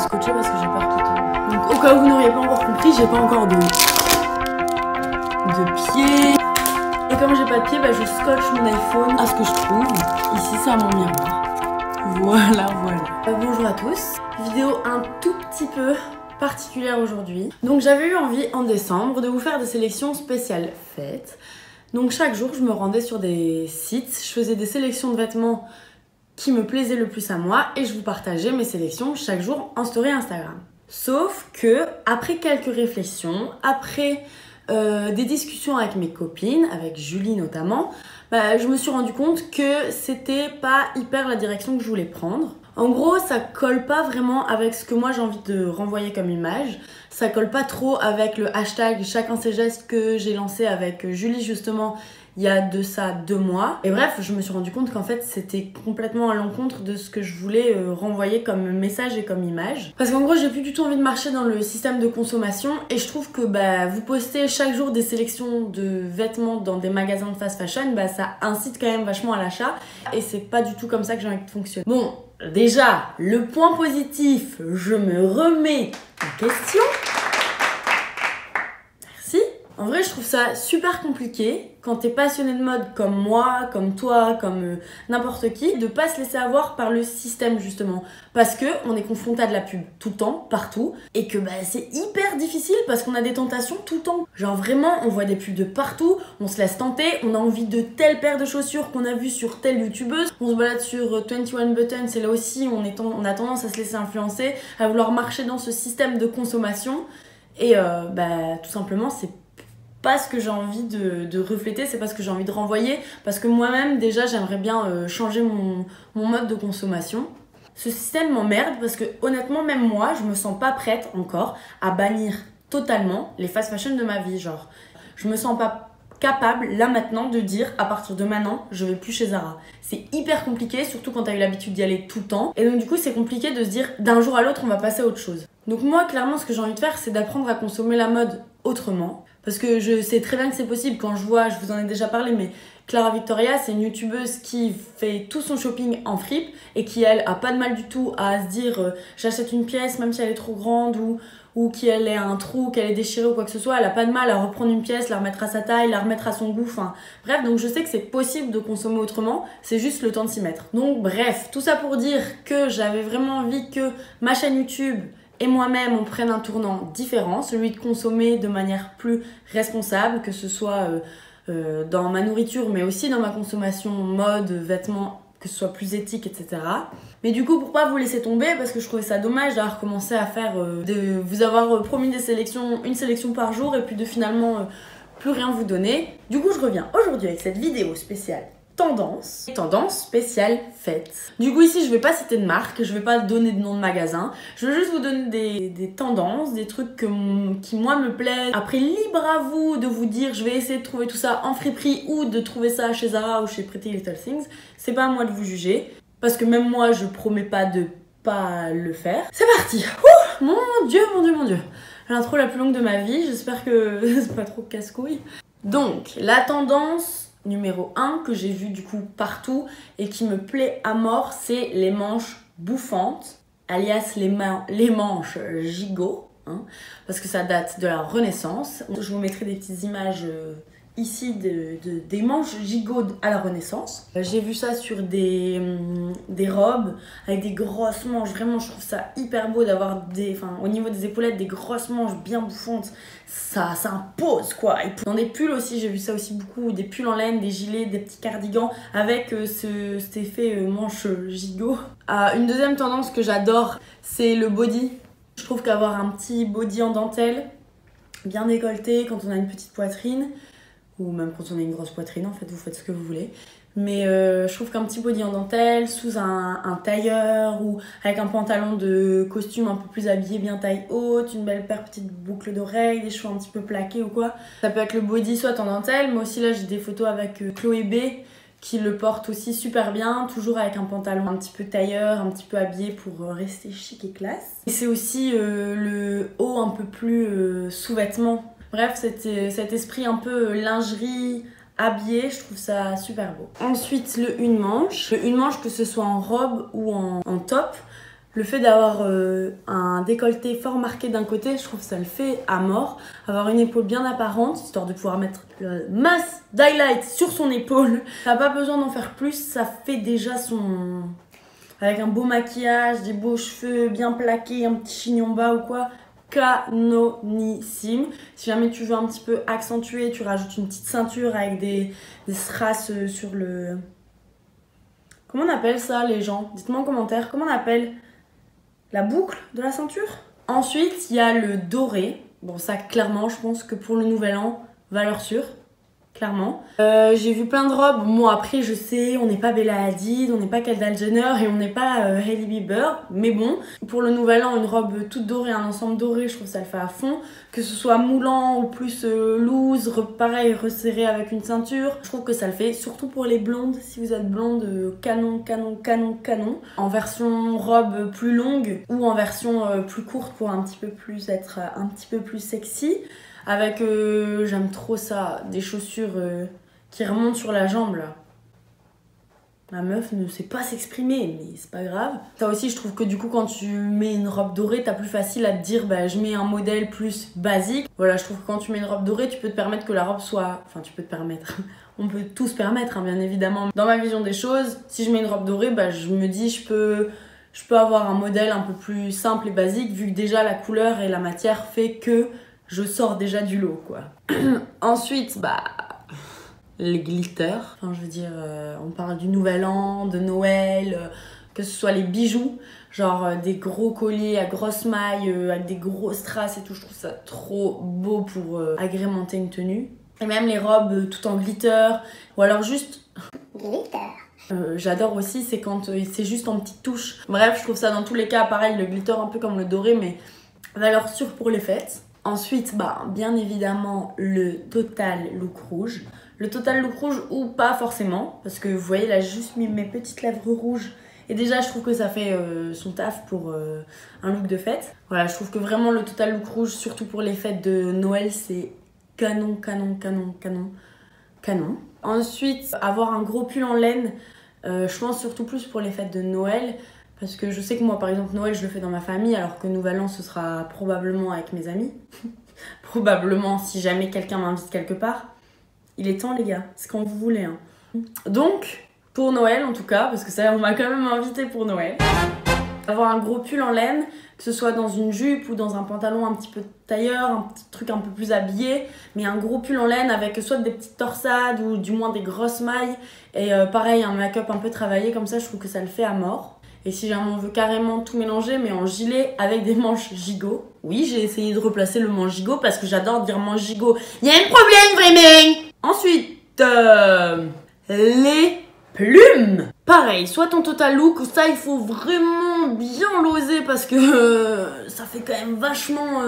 scotcher parce que j'ai peur qu'il tombe. Donc au cas où vous n'auriez pas encore compris, j'ai pas encore de pied. Et comme j'ai pas de pied, bah, je scotche mon iPhone à ce que je trouve. Ici c'est à mon miroir. Voilà. Bonjour à tous. Vidéo un tout petit peu particulière aujourd'hui. Donc j'avais eu envie en décembre de vous faire des sélections spéciales fêtes. Donc chaque jour je me rendais sur des sites, je faisais des sélections de vêtements qui me plaisaient le plus à moi et je vous partageais mes sélections chaque jour en story Instagram. Sauf que après quelques réflexions, après des discussions avec mes copines, avec Julie notamment, je me suis rendu compte que c'était pas hyper la direction que je voulais prendre. En gros, ça colle pas vraiment avec ce que moi j'ai envie de renvoyer comme image. Ça colle pas trop avec le hashtag chacun ses gestes que j'ai lancé avec Julie justement il y a de ça 2 mois. Et bref, je me suis rendu compte qu'en fait c'était complètement à l'encontre de ce que je voulais renvoyer comme message et comme image. Parce qu'en gros j'ai plus du tout envie de marcher dans le système de consommation et je trouve que vous postez chaque jour des sélections de vêtements dans des magasins de fast fashion, ça incite quand même vachement à l'achat et c'est pas du tout comme ça que j'ai envie de fonctionner. Bon, déjà, le point positif, je me remets en question. Merci. En vrai, je trouve ça super compliqué quand t'es passionné de mode comme moi, comme toi, comme n'importe qui, de pas se laisser avoir par le système justement. Parce que on est confronté à de la pub tout le temps, partout, et que c'est hyper difficile parce qu'on a des tentations tout le temps. Genre vraiment, on voit des pubs de partout, on se laisse tenter, on a envie de telle paire de chaussures qu'on a vu sur telle youtubeuse, on se balade sur 21 Buttons et là aussi on a tendance à se laisser influencer, à vouloir marcher dans ce système de consommation. Et tout simplement, c'est pas ce que j'ai envie de refléter, c'est pas ce que j'ai envie de renvoyer, parce que moi-même déjà j'aimerais bien changer mon mode de consommation. Ce système m'emmerde parce que honnêtement même moi je me sens pas prête encore à bannir totalement les fast fashion de ma vie. Genre je me sens pas capable là maintenant de dire à partir de maintenant je vais plus chez Zara. C'est hyper compliqué, surtout quand t'as eu l'habitude d'y aller tout le temps, et donc du coup c'est compliqué de se dire d'un jour à l'autre on va passer à autre chose. Donc moi clairement ce que j'ai envie de faire c'est d'apprendre à consommer la mode autrement. Parce que je sais très bien que c'est possible quand je vous en ai déjà parlé, mais Clara Victoria, c'est une youtubeuse qui fait tout son shopping en fripe et qui, elle, a pas de mal du tout à se dire j'achète une pièce même si elle est trop grande ou qu'elle ait un trou, qu'elle est déchirée ou quoi que ce soit. Elle a pas de mal à reprendre une pièce, la remettre à sa taille, la remettre à son goût, bref, donc je sais que c'est possible de consommer autrement, c'est juste le temps de s'y mettre. Donc bref, tout ça pour dire que j'avais vraiment envie que ma chaîne YouTube et moi-même on prenne un tournant différent, celui de consommer de manière plus responsable, que ce soit dans ma nourriture mais aussi dans ma consommation mode, vêtements, que ce soit plus éthique, etc. Mais du coup pour pas vous laisser tomber, parce que je trouvais ça dommage d'avoir commencé à faire, de vous avoir promis des sélections, une sélection par jour et puis de finalement plus rien vous donner. Du coup je reviens aujourd'hui avec cette vidéo spéciale tendance spéciale fête. Du coup ici je vais pas citer de marque, je vais pas donner de nom de magasin, je vais juste vous donner des tendances, des trucs qui moi me plaisent. Après libre à vous de vous dire je vais essayer de trouver tout ça en friperie ou de trouver ça chez Zara ou chez Pretty Little Things, c'est pas à moi de vous juger, parce que même moi je promets pas de pas le faire. C'est parti. Ouh, mon dieu. L'intro la plus longue de ma vie, j'espère que c'est pas trop casse-couille. Donc la tendance numéro 1 que j'ai vu du coup partout et qui me plaît à mort, c'est les manches bouffantes, alias les manches gigots, parce que ça date de la Renaissance. Je vous mettrai des petites images ici des manches gigots à la Renaissance. J'ai vu ça sur des robes avec des grosses manches, vraiment je trouve ça hyper beau d'avoir au niveau des épaulettes des grosses manches bien bouffantes, ça impose quoi. Et dans des pulls aussi, j'ai vu ça aussi beaucoup, des pulls en laine, des gilets, des petits cardigans avec cet effet manche gigot. Une deuxième tendance que j'adore, c'est le body. Je trouve qu'avoir un petit body en dentelle, bien décolleté quand on a une petite poitrine, ou même quand on a une grosse poitrine, en fait, vous faites ce que vous voulez. Mais je trouve qu'un petit body en dentelle, sous un tailleur, ou avec un pantalon de costume un peu plus habillé, bien taille haute, une belle paire petite boucle d'oreilles, des cheveux un petit peu plaqués ou quoi. Ça peut être le body soit en dentelle, mais aussi là j'ai des photos avec Chloé B qui le porte aussi super bien, toujours avec un pantalon un petit peu tailleur, un petit peu habillé pour rester chic et classe. Et c'est aussi le haut un peu plus sous-vêtement. Bref, cet esprit un peu lingerie, habillé, je trouve ça super beau. Ensuite, le une manche. Le une manche, que ce soit en robe ou en top, Le fait d'avoir un décolleté fort marqué d'un côté, je trouve que ça le fait à mort. Avoir une épaule bien apparente, histoire de pouvoir mettre le masse d'highlight sur son épaule. T'as pas besoin d'en faire plus, ça fait déjà son... Avec un beau maquillage, des beaux cheveux bien plaqués, un petit chignon bas ou quoi. Canonissime. Si jamais tu veux un petit peu accentuer, tu rajoutes une petite ceinture avec des strass sur le... Comment on appelle ça les gens? Dites-moi en commentaire, comment on appelle la boucle de la ceinture? Ensuite, il y a le doré. Bon, ça, clairement, je pense que pour le nouvel an, valeur sûre. Clairement. J'ai vu plein de robes. Bon, après, je sais, on n'est pas Bella Hadid, on n'est pas Kendall Jenner et on n'est pas Hailey Bieber. Mais bon, pour le nouvel an, une robe toute dorée, un ensemble doré, je trouve que ça le fait à fond. Que ce soit moulant ou plus loose, pareil, resserré avec une ceinture. Je trouve que ça le fait, surtout pour les blondes. Si vous êtes blonde, canon, canon, canon, canon. En version robe plus longue ou en version plus courte pour un petit peu plus être un petit peu plus sexy. Avec, j'aime trop ça, des chaussures qui remontent sur la jambe là. Ma meuf ne sait pas s'exprimer, mais c'est pas grave. Ça aussi, je trouve que du coup, quand tu mets une robe dorée, t'as plus facile à te dire, bah je mets un modèle plus basique. Voilà, je trouve que quand tu mets une robe dorée, tu peux te permettre que la robe soit... Enfin, tu peux te permettre. On peut tout se permettre, hein, bien évidemment. Dans ma vision des choses, si je mets une robe dorée, bah je me dis, je peux avoir un modèle un peu plus simple et basique, vu que déjà la couleur et la matière fait que je sors déjà du lot, quoi. Ensuite, bah, les glitters. Enfin, je veux dire, on parle du nouvel an, de Noël, que ce soit les bijoux, genre des gros colliers à grosses mailles, avec des gros strass et tout. Je trouve ça trop beau pour agrémenter une tenue. Et même les robes tout en glitter, ou alors juste... glitter. J'adore aussi, c'est quand c'est juste en petites touches. Bref, je trouve ça dans tous les cas, pareil, le glitter un peu comme le doré, mais valeur sûre pour les fêtes. Ensuite, bah, bien évidemment, le Total Look Rouge. Le Total Look Rouge ou pas forcément, parce que vous voyez, là, j'ai juste mis mes petites lèvres rouges. Et déjà, je trouve que ça fait son taf pour un look de fête. Voilà, je trouve que vraiment le Total Look Rouge, surtout pour les fêtes de Noël, c'est canon, canon, canon, canon, canon. Ensuite, avoir un gros pull en laine, je pense surtout plus pour les fêtes de Noël. Parce que je sais que moi, par exemple, Noël, je le fais dans ma famille, alors que Nouvel An, ce sera probablement avec mes amis. Probablement, si jamais quelqu'un m'invite quelque part. Il est temps, les gars, c'est quand vous voulez. Hein. Donc, pour Noël, en tout cas, parce que ça, on m'a quand même invité pour Noël. Avoir un gros pull en laine, que ce soit dans une jupe ou dans un pantalon un petit peu tailleur, un petit truc un peu plus habillé, mais un gros pull en laine avec soit des petites torsades ou du moins des grosses mailles. Et pareil, un make-up un peu travaillé, comme ça, je trouve que ça le fait à mort. Et si jamais on veut carrément tout mélanger, mais en gilet avec des manches gigot. Oui, j'ai essayé de replacer le manche gigot parce que j'adore dire manche gigot. Il y a un problème, vraiment. Ensuite, les plumes. Pareil, soit ton total look, ça il faut vraiment bien l'oser parce que ça fait quand même vachement...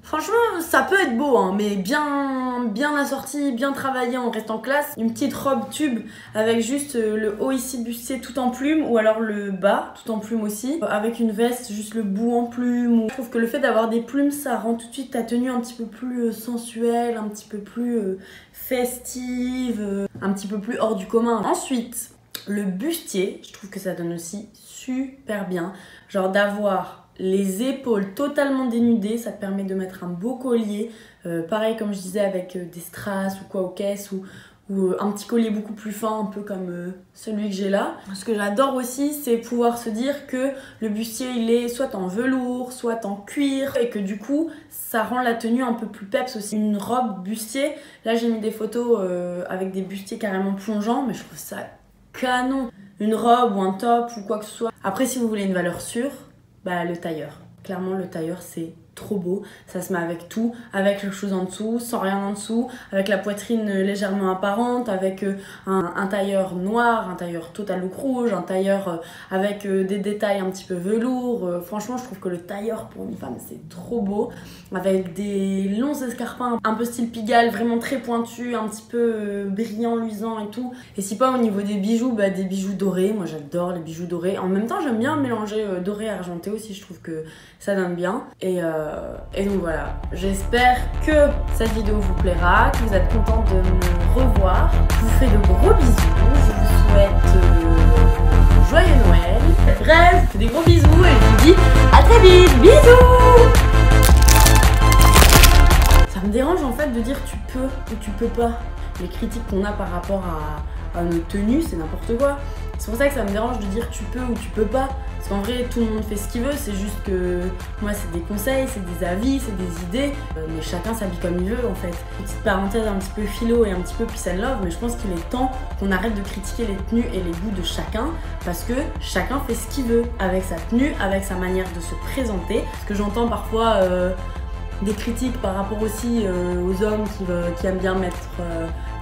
Franchement, ça peut être beau, hein, mais bien assorti, bien travaillé en restant classe. Une petite robe tube avec juste le haut ici bustier tout en plume ou alors le bas tout en plume aussi. Avec une veste, juste le bout en plume. Je trouve que le fait d'avoir des plumes, ça rend tout de suite ta tenue un petit peu plus sensuelle, un petit peu plus festive, un petit peu plus hors du commun. Ensuite, le bustier, je trouve que ça donne aussi super bien. Genre d'avoir les épaules totalement dénudées, ça te permet de mettre un beau collier, pareil comme je disais avec des strass ou quoi aux caisses ou un petit collier beaucoup plus fin, un peu comme celui que j'ai là. Ce que j'adore aussi, c'est pouvoir se dire que le bustier il est soit en velours, soit en cuir et que du coup ça rend la tenue un peu plus peps aussi. Une robe bustier, là j'ai mis des photos avec des bustiers carrément plongeants, mais je trouve ça canon. Une robe ou un top ou quoi que ce soit. Après si vous voulez une valeur sûre, bah le tailleur. Clairement le tailleur c'est trop beau, ça se met avec tout, avec quelque chose en dessous, sans rien en dessous, avec la poitrine légèrement apparente, avec un tailleur noir, un tailleur total look rouge, un tailleur avec des détails un petit peu velours. Franchement je trouve que le tailleur pour une femme c'est trop beau, avec des longs escarpins un peu style Pigalle, vraiment très pointus, un petit peu brillant, luisant et tout. Et si pas au niveau des bijoux, bah des bijoux dorés, moi j'adore les bijoux dorés. En même temps j'aime bien mélanger doré et argenté aussi, je trouve que ça donne bien. Et donc voilà, j'espère que cette vidéo vous plaira, que vous êtes contents de me revoir. Je vous fais de gros bisous, je vous souhaite joyeux Noël. Bref, je vous fais des gros bisous et je vous dis à très vite. Bisous. Ça me dérange en fait de dire tu peux ou tu peux pas. Les critiques qu'on a par rapport à nos tenues, c'est n'importe quoi. C'est pour ça que ça me dérange de dire tu peux ou tu peux pas. Parce qu'en vrai, tout le monde fait ce qu'il veut, c'est juste que moi, c'est des conseils, c'est des avis, c'est des idées. Mais chacun s'habille comme il veut en fait. Petite parenthèse un petit peu philo et un petit peu peace and love, mais je pense qu'il est temps qu'on arrête de critiquer les tenues et les goûts de chacun, parce que chacun fait ce qu'il veut avec sa tenue, avec sa manière de se présenter. Parce que j'entends parfois des critiques par rapport aussi aux hommes qui aiment bien mettre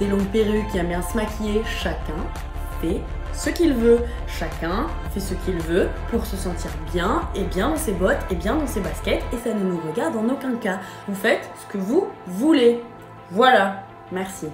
des longues perruques, qui aiment bien se maquiller. Chacun fait ce qu'il veut. Chacun fait ce qu'il veut pour se sentir bien, et bien dans ses bottes, et bien dans ses baskets, et ça ne nous regarde en aucun cas. Vous faites ce que vous voulez. Voilà. Merci.